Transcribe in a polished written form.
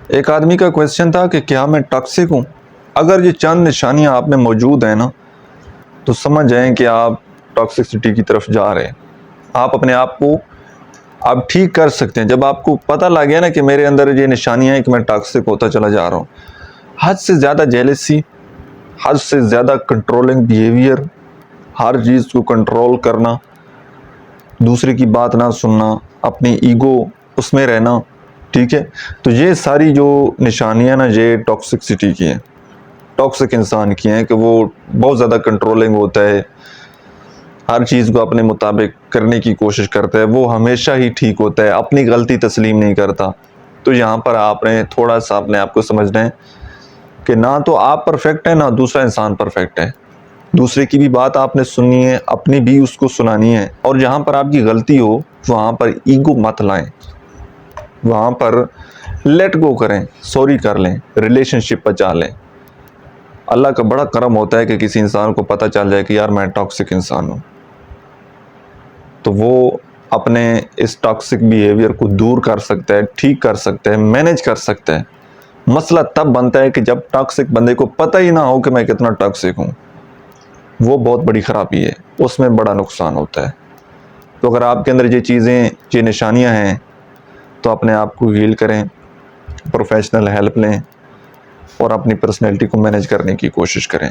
ایک آدمی کا کویشچن تھا کہ کیا میں ٹاکسک ہوں؟ اگر یہ چند نشانیاں آپ میں موجود ہیں نا تو سمجھ جائیں کہ آپ ٹاکسکسٹی کی طرف جا رہے ہیں. آپ اپنے آپ کو آپ ٹھیک کر سکتے ہیں. جب آپ کو پتہ لگ گیا نا کہ میرے اندر یہ نشانیاں ہیں کہ میں ٹاکسک ہوتا چلا جا رہا ہوں، حد سے زیادہ جیلسی، حد سے زیادہ کنٹرولنگ بیہیویئر، ہر چیز کو کنٹرول کرنا، دوسرے کی بات نہ سننا، اپنی ایگو اس میں رہنا، ٹھیک ہے، تو یہ ساری جو نشانیاں نا یہ ٹاکسکسٹی کی ہیں، ٹاکسک انسان کی ہیں کہ وہ بہت زیادہ کنٹرولنگ ہوتا ہے، ہر چیز کو اپنے مطابق کرنے کی کوشش کرتا ہے، وہ ہمیشہ ہی ٹھیک ہوتا ہے، اپنی غلطی تسلیم نہیں کرتا. تو یہاں پر آپ نے تھوڑا سا اپنے آپ کو سمجھنا ہے کہ نہ تو آپ پرفیکٹ ہیں نہ دوسرا انسان پرفیکٹ ہے. دوسرے کی بھی بات آپ نے سننی ہے، اپنی بھی اس کو سنانی ہے، اور جہاں پر آپ کی غلطی ہو وہاں پر ایگو مت لائیں، وہاں پر لیٹ گو کریں، سوری کر لیں، ریلیشن شپ بچا لیں. اللہ کا بڑا کرم ہوتا ہے کہ کسی انسان کو پتہ چل جائے کہ یار میں ٹاکسک انسان ہوں، تو وہ اپنے اس ٹاکسک بیہیویئر کو دور کر سکتا ہے، ٹھیک کر سکتا ہے، مینیج کر سکتا ہے. مسئلہ تب بنتا ہے کہ جب ٹاکسک بندے کو پتہ ہی نہ ہو کہ میں کتنا ٹاکسک ہوں، وہ بہت بڑی خرابی ہے، اس میں بڑا نقصان ہوتا ہے. تو اگر آپ کے اندر یہ چیزیں، یہ نشانیاں ہیں تو اپنے آپ کو ہیل کریں، پروفیشنل ہیلپ لیں اور اپنی پرسنالٹی کو مینیج کرنے کی کوشش کریں.